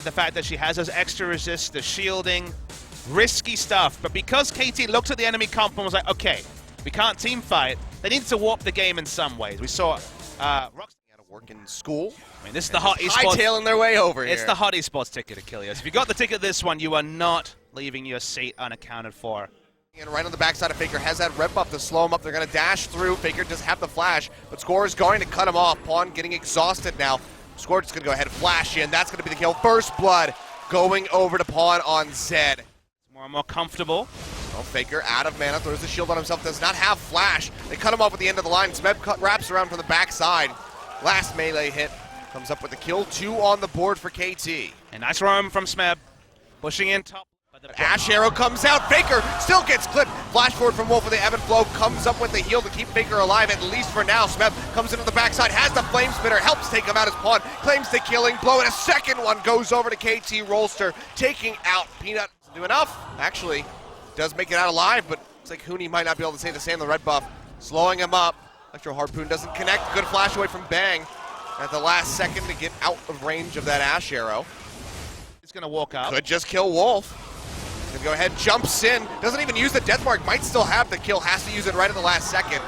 The fact that she has those extra resists, the shielding, risky stuff. But because KT looked at the enemy comp and was like, okay, we can't team fight, they need to warp the game in some ways. We saw Rockstar work in school. I mean, this is the hot esports. Hightailing their way over here. It's the hot esports ticket, Achilles. If you got the ticket this one, you are not leaving your seat unaccounted for. And right on the backside of Faker has that red buff to slow him up. They're going to dash through. Faker does have the flash, but Score is going to cut him off. Pawn getting exhausted now. Score just going to go ahead and flash in. That's going to be the kill. First blood going over to Pawn on Zed. More and more comfortable. Well, Faker out of mana, throws the shield on himself, does not have flash. They cut him off at the end of the line. Smeb wraps around from the backside. Last melee hit comes up with the kill. 2 on the board for KT. A nice roam from Smeb, pushing in top. Ash Arrow comes out. Faker still gets clipped. Flash forward from Wolf with the ebb and flow. Comes up with the heal to keep Faker alive, at least for now. Smeb comes into the backside, has the flame spitter, helps take him out as Pawn. Claims the killing blow, and a second one goes over to KT Rolster, taking out Peanut. Doesn't do enough. Actually, does make it out alive, but looks like Huni might not be able to say the same. The red buff slowing him up. Electro Harpoon doesn't connect. Good flash away from Bang at the last second to get out of range of that Ash Arrow. He's going to walk up. Could just kill Wolf. Gonna go ahead, jumps in, doesn't even use the death mark, might still have the kill, has to use it right at the last second.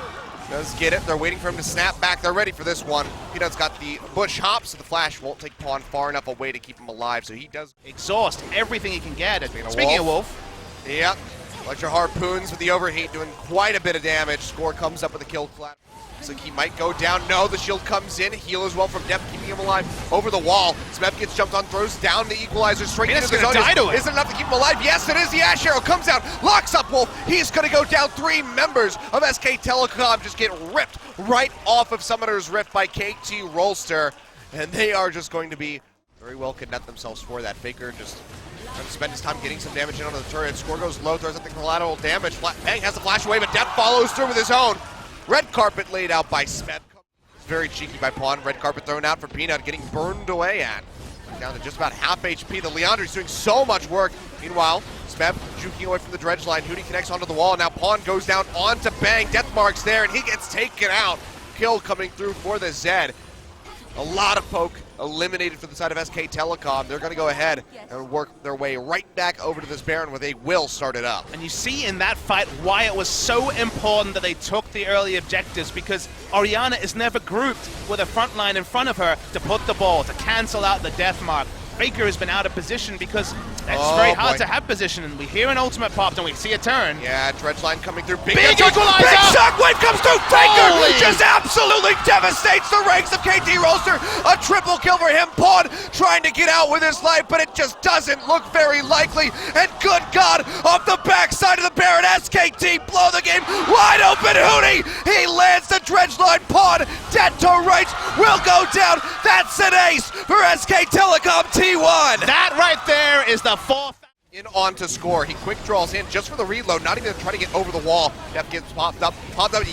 Does get it, they're waiting for him to snap back, they're ready for this one. Peanut's got the bush hop, so the flash won't take Pawn far enough away to keep him alive, so he does exhaust everything he can get. Speaking of Wolf. Yep, Electro Harpoons with the overheat doing quite a bit of damage. Score comes up with a kill clap. Looks like he might go down. No, the shield comes in. Heal as well from depth, keeping him alive over the wall. Smeb gets jumped on, throws down the equalizer straight into the zone. Is it enough to keep him alive? Yes, it is. The Ash Arrow comes out, locks up Wolf. He's going to go down. 3 members of SK Telecom just get ripped right off of Summoner's Rift by KT Rolster. And they are just going to be very well could net themselves for that. Faker just trying to spend his time getting some damage in onto the turret. Score goes low, throws up the collateral damage. Bang has the flash away, but Death follows through with his own. Red carpet laid out by Smeb. Very cheeky by Pawn. Red carpet thrown out for Peanut, getting burned away at. Down to just about half HP. The Leandri's doing so much work. Meanwhile, Smeb juking away from the dredge line. Huni connects onto the wall. Now Pawn goes down onto Bang. Death marks there, and he gets taken out. Kill coming through for the Zed. A lot of poke eliminated for the side of SK Telecom. They're going to go ahead and work their way right back over to this Baron where they will start it up. And you see in that fight why it was so important that they took the early objectives, because Orianna is never grouped with a front line in front of her to put the ball, to cancel out the death mark. Faker has been out of position because it's very hard to have position, and we hear an ultimate popped and we see a turn. Yeah, dredge line coming through. Big equalizer! Big shockwave comes through. Faker just absolutely devastates the ranks of KT Rolster. A triple kill for him. Pawn trying to get out with his life, but it just doesn't look very likely. And good God, off the backside of the Baron, SKT blow the game wide open. Huni, he lands the dredge line. Pawn dead to rights will go down. That's an ace for SK Telecom T1. That right there is the 4th. In on to Score. He quick draws in just for the reload, not even trying to get over the wall. Def gets popped up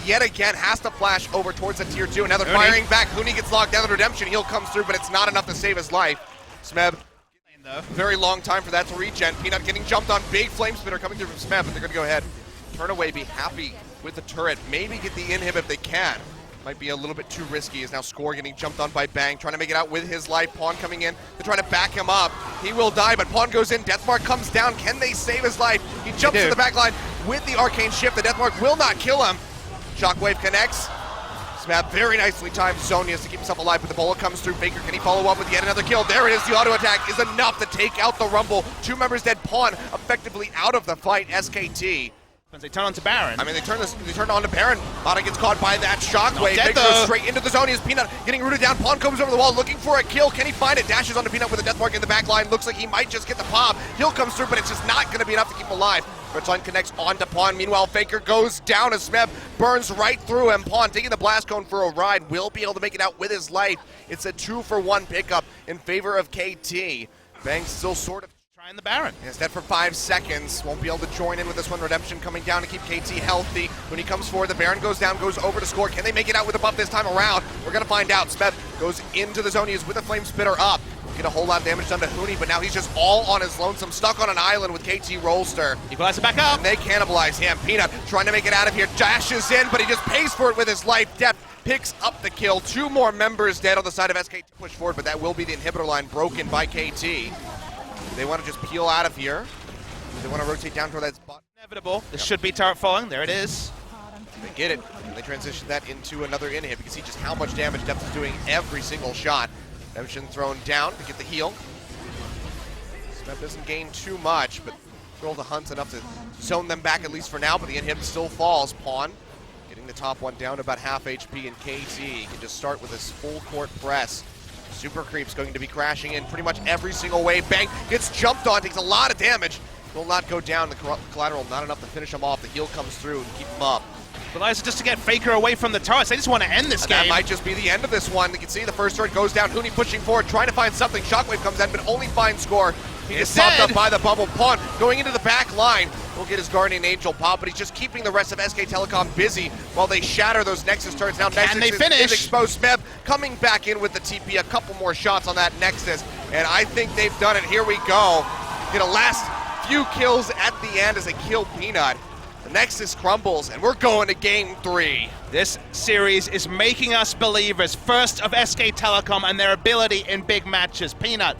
yet again, has to flash over towards the tier 2. And now they're firing back. Huni gets locked down. The redemption heal comes through, but it's not enough to save his life. Smeb, very long time for that to regen. Peanut getting jumped on. Big flame spitter coming through from Smeb, but they're going to go ahead, turn away, be happy with the turret. Maybe get the inhib if they can. Might be a little bit too risky. Is now Score getting jumped on by Bang, trying to make it out with his life. Pawn coming in, they're trying to back him up. He will die, but Pawn goes in. Deathmark comes down. Can they save his life? He jumps to the back line with the arcane shift. The Deathmark will not kill him. Shockwave connects. Smab very nicely timed Zonius to keep himself alive, but the bullet comes through. Faker, can he follow up with yet another kill? There it is. The auto attack is enough to take out the Rumble. 2 members dead. Pawn effectively out of the fight. SKT. They turn on to Baron. I mean, they turn on to Baron. Lana gets caught by that shockwave. Big goes straight into the zone. He has Peanut getting rooted down. Pawn comes over the wall looking for a kill. Can he find it? Dashes onto Peanut with a death mark in the back line. Looks like he might just get the pop. Heal comes through, but it's just not going to be enough to keep him alive. Red line connects onto Pawn. Meanwhile, Faker goes down as Smeb burns right through him. Pawn taking the blast cone for a ride. Will be able to make it out with his life. It's a 2-for-1 pickup in favor of KT. Bang's still sort of trying the Baron. He's dead for 5 seconds. Won't be able to join in with this one. Redemption coming down to keep KT healthy. When he comes forward, the Baron goes down, goes over to Score. Can they make it out with a buff this time around? We're going to find out. Smeb goes into the zone. He is with a flame spitter up. Get a whole lot of damage done to Huni, but now he's just all on his lonesome, stuck on an island with KT Rolster. Equalizer back up. And they cannibalize him. Peanut trying to make it out of here. Dashes in, but he just pays for it with his life. Depth picks up the kill. 2 more members dead on the side of SK to push forward, but that will be the inhibitor line broken by KT. They want to just peel out of here. They want to rotate down toward that spot. Inevitable. This should be turret falling. There it is. They get it. And they transition that into another inhib. You can see just how much damage Depth is doing every single shot. Evolution thrown down to get the heal. Smeb doesn't gain too much, but Roll the Hunt's enough to zone them back at least for now, but the inhib still falls. Pawn getting the top one down to about half HP, and KT can just start with this full court press. Super Creep's going to be crashing in pretty much every single wave. Bang, gets jumped on, takes a lot of damage. Will not go down. The collateral not enough to finish him off. The heal comes through and keep him up. Relies just to get Faker away from the turrets. They just want to end this game. That might just be the end of this one. You can see the first turret goes down. Huni pushing forward, trying to find something. Shockwave comes in, but only finds Score. He gets popped up by the bubble. Pawn going into the back line. Will get his Guardian Angel pop, but he's just keeping the rest of SK Telecom busy while they shatter those Nexus turrets. Now Nexus is exposed. Smeb coming back in with the TP. A couple more shots on that Nexus, and I think they've done it. Here we go. Get a last few kills at the end as they kill Peanut. The Nexus crumbles, and we're going to game 3. This series is making us believers, first of SK Telecom and their ability in big matches. Peanut